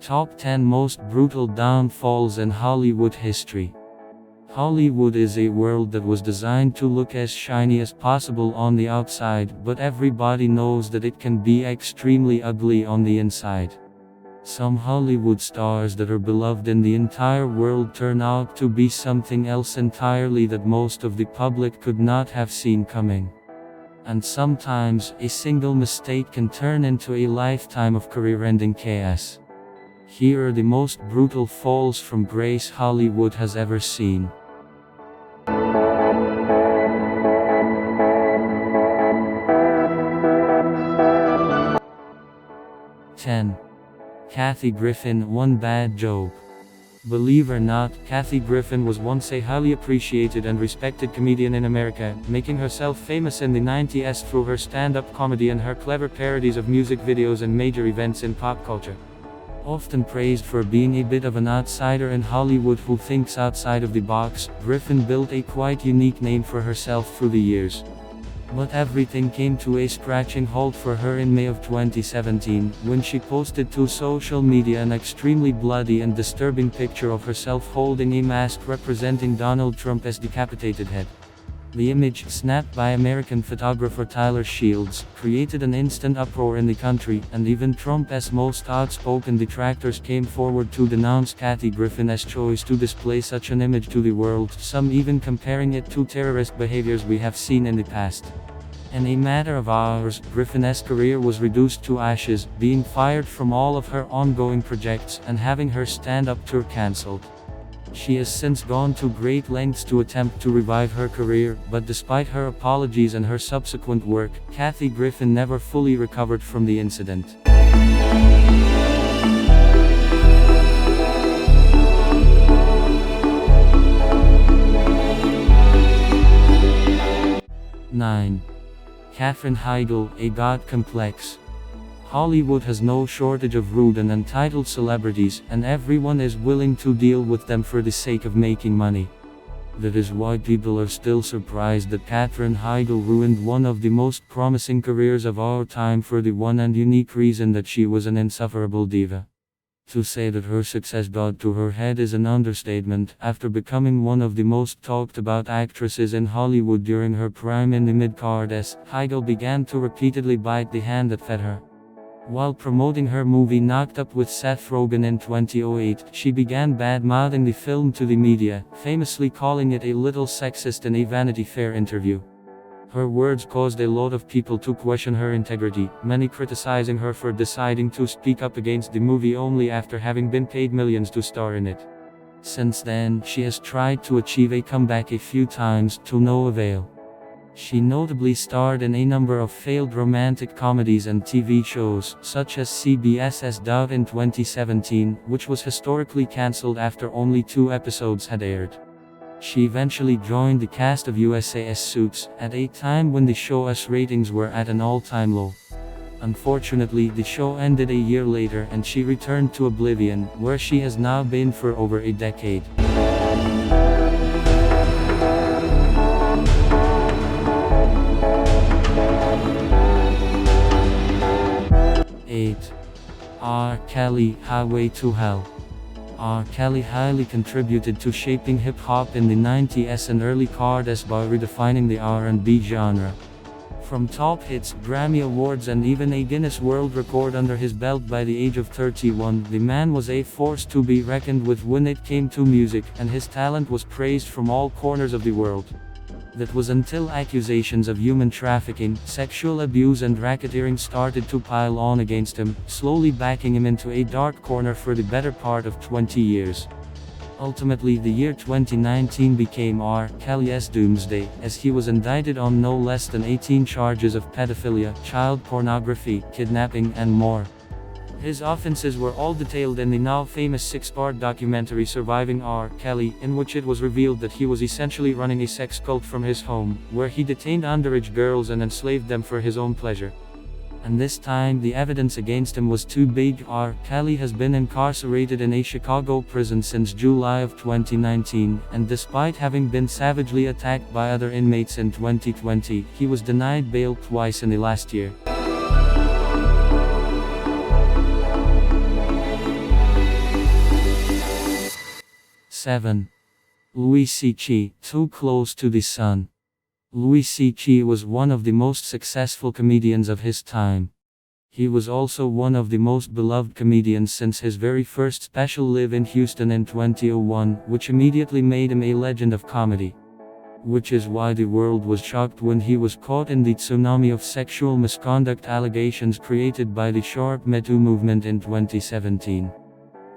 Top 10 Most Brutal Downfalls in Hollywood History. Hollywood is a world that was designed to look as shiny as possible on the outside, but everybody knows that it can be extremely ugly on the inside. Some Hollywood stars that are beloved in the entire world turn out to be something else entirely that most of the public could not have seen coming. And sometimes, a single mistake can turn into a lifetime of career-ending chaos. Here are the most brutal falls from grace Hollywood has ever seen. 10. Kathy Griffin, One Bad Joke. Believe or not, Kathy Griffin was once a highly appreciated and respected comedian in America, making herself famous in the 90s through her stand-up comedy and her clever parodies of music videos and major events in pop culture. Often praised for being a bit of an outsider in Hollywood who thinks outside of the box, Griffin built a quite unique name for herself through the years. But everything came to a scratching halt for her in May of 2017, when she posted to social media an extremely bloody and disturbing picture of herself holding a mask representing Donald Trump's decapitated head. The image, snapped by American photographer Tyler Shields, created an instant uproar in the country, and even Trump's most outspoken detractors came forward to denounce Kathy Griffin's choice to display such an image to the world, some even comparing it to terrorist behaviors we have seen in the past. In a matter of hours, Griffin's career was reduced to ashes, being fired from all of her ongoing projects, and having her stand-up tour cancelled. She has since gone to great lengths to attempt to revive her career, but despite her apologies and her subsequent work, Kathy Griffin never fully recovered from the incident. 9. Katherine Heigl, A God Complex. Hollywood has no shortage of rude and entitled celebrities, and everyone is willing to deal with them for the sake of making money. That is why people are still surprised that Katherine Heigl ruined one of the most promising careers of our time for the one and unique reason that she was an insufferable diva. To say that her success got to her head is an understatement. After becoming one of the most talked about actresses in Hollywood during her prime in the mid-40s, Heigl began to repeatedly bite the hand that fed her. While promoting her movie Knocked Up with Seth Rogen in 2008, she began bad-mouthing the film to the media, famously calling it a little sexist in a Vanity Fair interview. Her words caused a lot of people to question her integrity, many criticizing her for deciding to speak up against the movie only after having been paid millions to star in it. Since then, she has tried to achieve a comeback a few times, to no avail. She notably starred in a number of failed romantic comedies and TV shows, such as CBS's Doubt in 2017, which was historically cancelled after only 2 episodes had aired. She eventually joined the cast of USA's Suits, at a time when the show's ratings were at an all-time low. Unfortunately, the show ended a year later and she returned to oblivion, where she has now been for over a decade. 8. R. Kelly, Highway to Hell. R. Kelly highly contributed to shaping hip-hop in the 90s and early cards by redefining the R&B genre. From top hits, Grammy Awards and even a Guinness World Record under his belt by the age of 31, the man was a force to be reckoned with when it came to music, and his talent was praised from all corners of the world. That was until accusations of human trafficking, sexual abuse and racketeering started to pile on against him, slowly backing him into a dark corner for the better part of 20 years. Ultimately, the year 2019 became R. Kelly's doomsday, as he was indicted on no less than 18 charges of pedophilia, child pornography, kidnapping, and more. His offenses were all detailed in the now famous 6-part documentary Surviving R. Kelly, in which it was revealed that he was essentially running a sex cult from his home, where he detained underage girls and enslaved them for his own pleasure. And this time the evidence against him was too big. R. Kelly has been incarcerated in a Chicago prison since July of 2019, and despite having been savagely attacked by other inmates in 2020, he was denied bail twice in the last year. 7. Louis C.K., Too Close to the Sun. Louis C.K. was one of the most successful comedians of his time. He was also one of the most beloved comedians since his very first special Live in Houston in 2001, which immediately made him a legend of comedy. Which is why the world was shocked when he was caught in the tsunami of sexual misconduct allegations created by the sharp Me Too movement in 2017.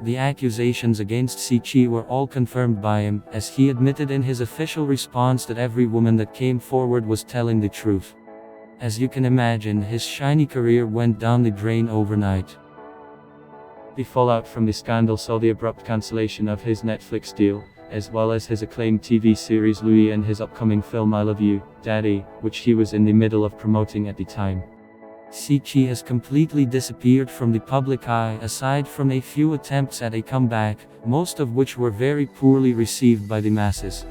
The accusations against C.K. were all confirmed by him, as he admitted in his official response that every woman that came forward was telling the truth. As you can imagine, his shiny career went down the drain overnight. The fallout from the scandal saw the abrupt cancellation of his Netflix deal, as well as his acclaimed TV series Louis and his upcoming film I Love You, Daddy, which he was in the middle of promoting at the time. C.K. has completely disappeared from the public eye aside from a few attempts at a comeback, most of which were very poorly received by the masses.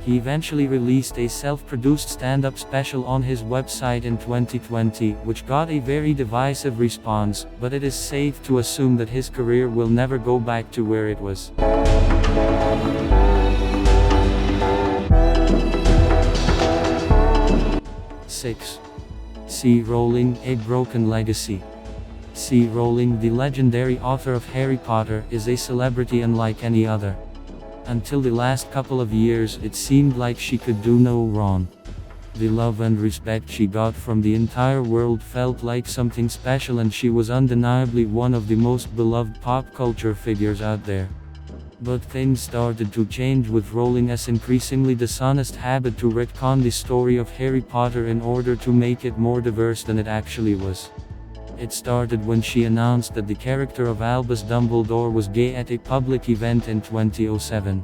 He eventually released a self-produced stand-up special on his website in 2020, which got a very divisive response, but it is safe to assume that his career will never go back to where it was. 6. C. Rowling, A Broken Legacy. C. Rowling, the legendary author of Harry Potter, is a celebrity unlike any other. Until the last couple of years, it seemed like she could do no wrong. The love and respect she got from the entire world felt like something special, and she was undeniably one of the most beloved pop culture figures out there. But things started to change with Rowling's increasingly dishonest habit to retcon the story of Harry Potter in order to make it more diverse than it actually was. It started when she announced that the character of Albus Dumbledore was gay at a public event in 2007.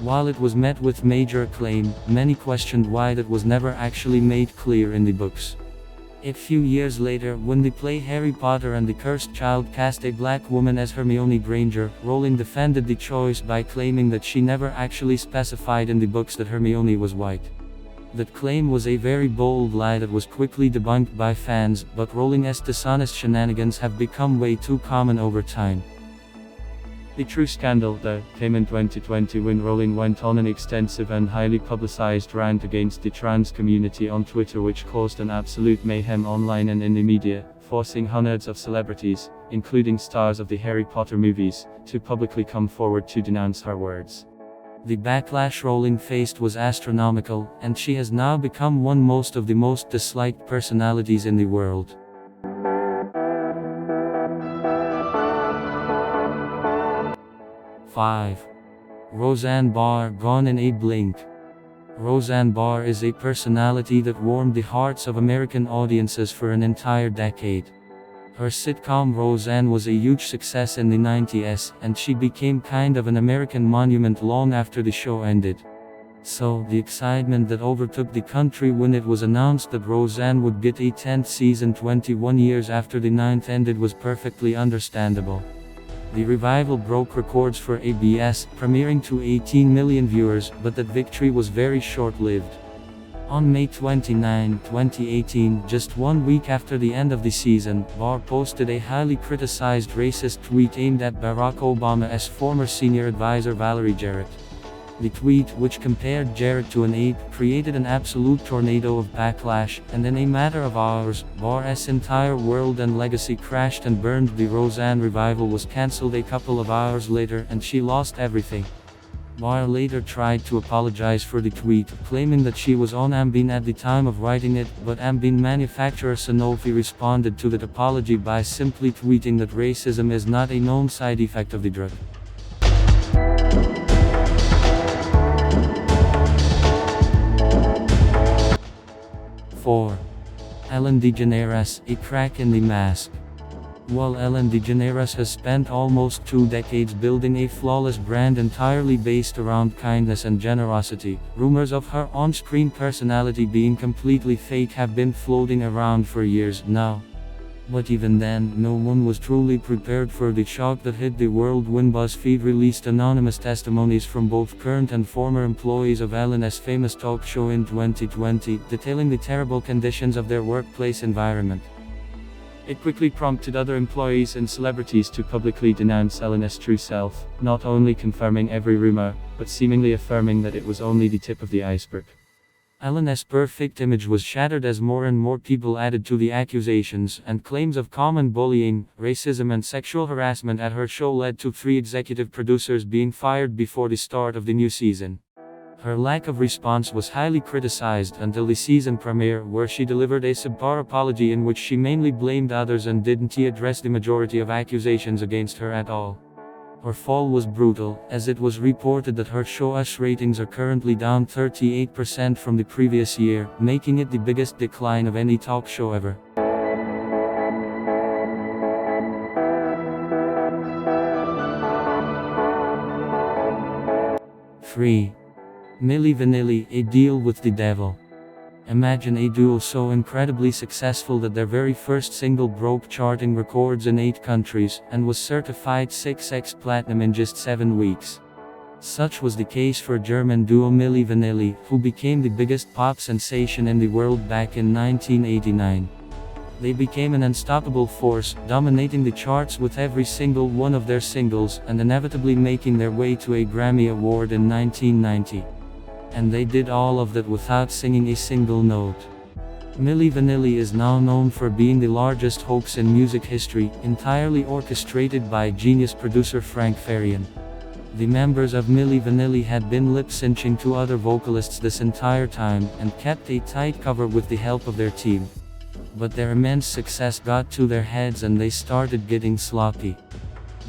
While it was met with major acclaim, many questioned why that was never actually made clear in the books. A few years later, when the play Harry Potter and the Cursed Child cast a black woman as Hermione Granger, Rowling defended the choice by claiming that she never actually specified in the books that Hermione was white. That claim was a very bold lie that was quickly debunked by fans, but Rowling's dishonest shenanigans have become way too common over time. The true scandal, though, came in 2020 when Rowling went on an extensive and highly publicized rant against the trans community on Twitter, which caused an absolute mayhem online and in the media, forcing hundreds of celebrities, including stars of the Harry Potter movies, to publicly come forward to denounce her words. The backlash Rowling faced was astronomical, and she has now become one of the most disliked personalities in the world. 5. Roseanne Barr, gone in a blink. Roseanne Barr is a personality that warmed the hearts of American audiences for an entire decade. Her sitcom Roseanne was a huge success in the 90s, and she became kind of an American monument long after the show ended. So, the excitement that overtook the country when it was announced that Roseanne would get a 10th season 21 years after the 9th ended was perfectly understandable. The revival broke records for ABS, premiering to 18 million viewers, but that victory was very short-lived. On May 29, 2018, just 1 week after the end of the season, Barr posted a highly criticized racist tweet aimed at Barack Obama's former senior advisor Valerie Jarrett. The tweet, which compared Jarrett to an ape, created an absolute tornado of backlash, and in a matter of hours, Barr's entire world and legacy crashed and burned. The Roseanne revival was cancelled a couple of hours later, and she lost everything. Barr later tried to apologize for the tweet, claiming that she was on Ambien at the time of writing it, but Ambien manufacturer Sanofi responded to that apology by simply tweeting that racism is not a known side effect of the drug. 4. Ellen DeGeneres, A Crack in the Mask. While Ellen DeGeneres has spent almost 2 decades building a flawless brand entirely based around kindness and generosity, rumors of her on-screen personality being completely fake have been floating around for years now. But even then, no one was truly prepared for the shock that hit the world when BuzzFeed released anonymous testimonies from both current and former employees of Ellen's famous talk show in 2020, detailing the terrible conditions of their workplace environment. It quickly prompted other employees and celebrities to publicly denounce Eleanor's true self, not only confirming every rumor, but seemingly affirming that it was only the tip of the iceberg. Eleanor's perfect image was shattered as more and more people added to the accusations, and claims of common bullying, racism and sexual harassment at her show led to 3 executive producers being fired before the start of the new season. Her lack of response was highly criticized until the season premiere, where she delivered a subpar apology in which she mainly blamed others and didn't address the majority of accusations against her at all. Her fall was brutal, as it was reported that her show's ratings are currently down 38% from the previous year, making it the biggest decline of any talk show ever. Three. Milli Vanilli, a deal with the devil. Imagine a duo so incredibly successful that their very first single broke charting records in 8 countries, and was certified 6x platinum in just 7 weeks. Such was the case for German duo Milli Vanilli, who became the biggest pop sensation in the world back in 1989. They became an unstoppable force, dominating the charts with every single one of their singles, and inevitably making their way to a Grammy Award in 1990. And they did all of that without singing a single note. Milli Vanilli is now known for being the largest hoax in music history, entirely orchestrated by genius producer Frank Farian. The members of Milli Vanilli had been lip-syncing to other vocalists this entire time, and kept a tight cover with the help of their team. But their immense success got to their heads and they started getting sloppy.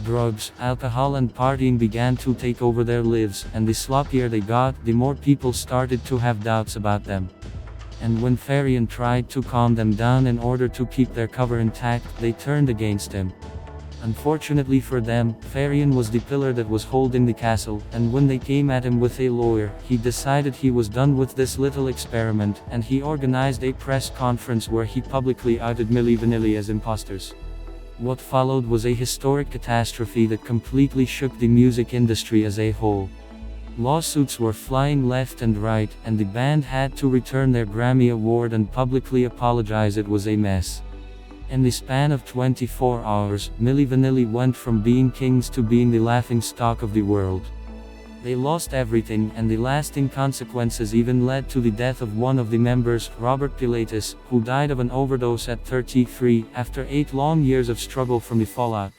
Drugs, alcohol and partying began to take over their lives, and the sloppier they got, the more people started to have doubts about them. And when Farian tried to calm them down in order to keep their cover intact, they turned against him. Unfortunately for them, Farian was the pillar that was holding the castle, and when they came at him with a lawyer, he decided he was done with this little experiment, and he organized a press conference where he publicly outed Milli Vanilli as imposters. What followed was a historic catastrophe that completely shook the music industry as a whole. Lawsuits were flying left and right, and the band had to return their Grammy Award and publicly apologize. It was a mess. In the span of 24 hours, Milli Vanilli went from being kings to being the laughingstock of the world. They lost everything, and the lasting consequences even led to the death of one of the members, Robert Pilatus, who died of an overdose at 33, after 8 long years of struggle from the fallout.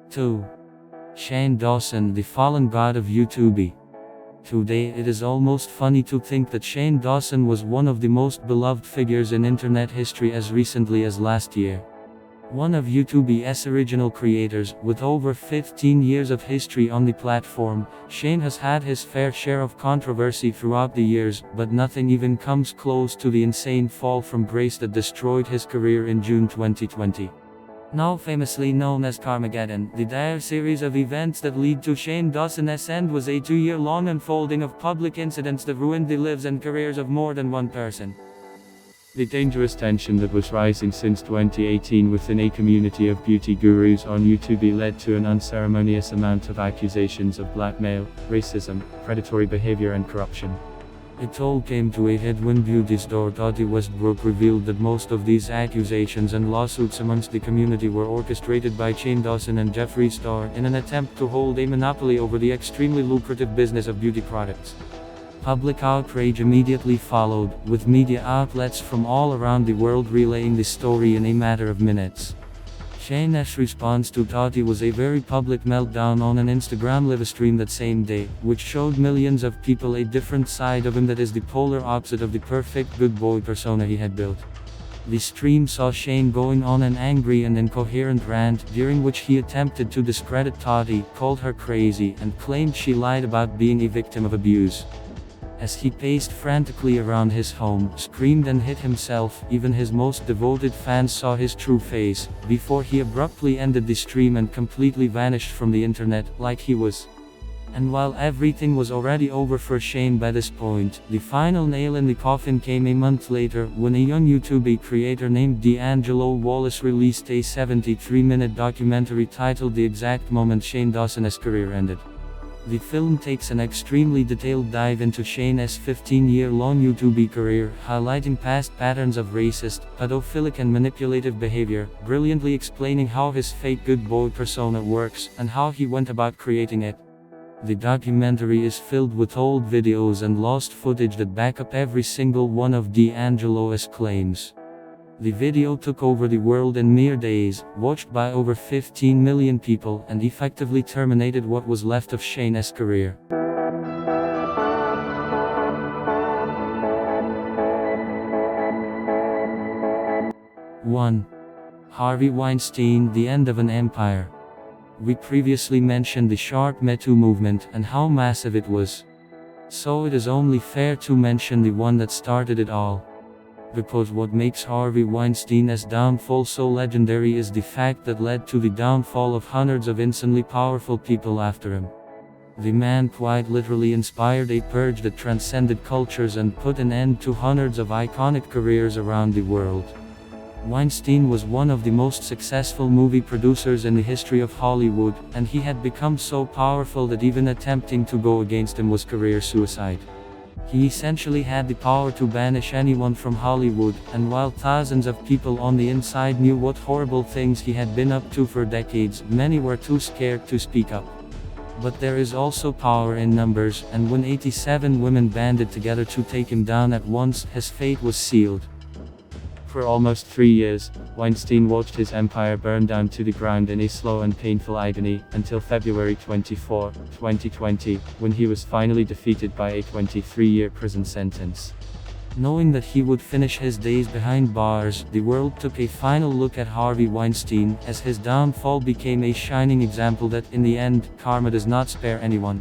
Two. Shane Dawson, the fallen god of YouTube. Today it is almost funny to think that Shane Dawson was one of the most beloved figures in internet history as recently as last year. One of YouTube's original creators, with over 15 years of history on the platform, Shane has had his fair share of controversy throughout the years, but nothing even comes close to the insane fall from grace that destroyed his career in June 2020. Now famously known as Carmageddon, the dire series of events that lead to Shane Dawson's end was a 2-year-long unfolding of public incidents that ruined the lives and careers of more than one person. The dangerous tension that was rising since 2018 within a community of beauty gurus on YouTube led to an unceremonious amount of accusations of blackmail, racism, predatory behavior and corruption. It all came to a head when beauty star Tati Westbrook revealed that most of these accusations and lawsuits amongst the community were orchestrated by Shane Dawson and Jeffree Star in an attempt to hold a monopoly over the extremely lucrative business of beauty products. Public outrage immediately followed, with media outlets from all around the world relaying the story in a matter of minutes. Shane's response to Tati was a very public meltdown on an Instagram livestream that same day, which showed millions of people a different side of him that is the polar opposite of the perfect good boy persona he had built. The stream saw Shane going on an angry and incoherent rant, during which he attempted to discredit Tati, called her crazy, and claimed she lied about being a victim of abuse. As he paced frantically around his home, screamed and hit himself, even his most devoted fans saw his true face, before he abruptly ended the stream and completely vanished from the internet, like he was. And while everything was already over for Shane by this point, the final nail in the coffin came a month later, when a young YouTube creator named D'Angelo Wallace released a 73-minute documentary titled The Exact Moment Shane Dawson's Career Ended. The film takes an extremely detailed dive into Shane's 15-year-long YouTube career, highlighting past patterns of racist, pedophilic and manipulative behavior, brilliantly explaining how his fake good boy persona works, and how he went about creating it. The documentary is filled with old videos and lost footage that back up every single one of D'Angelo's claims. The video took over the world in mere days, watched by over 15 million people, and effectively terminated what was left of Shane's career. 1. Harvey Weinstein, the end of an empire. We previously mentioned the sharp Me Too movement and how massive it was. So it is only fair to mention the one that started it all. Because what makes Harvey Weinstein's downfall so legendary is the fact that led to the downfall of hundreds of insanely powerful people after him. The man quite literally inspired a purge that transcended cultures and put an end to hundreds of iconic careers around the world. Weinstein was one of the most successful movie producers in the history of Hollywood, and he had become so powerful that even attempting to go against him was career suicide. He essentially had the power to banish anyone from Hollywood, and while thousands of people on the inside knew what horrible things he had been up to for decades, many were too scared to speak up. But there is also power in numbers, and when 87 women banded together to take him down at once, his fate was sealed. For almost 3 years, Weinstein watched his empire burn down to the ground in a slow and painful agony, until February 24, 2020, when he was finally defeated by a 23-year prison sentence. Knowing that he would finish his days behind bars, the world took a final look at Harvey Weinstein, as his downfall became a shining example that in the end, karma does not spare anyone.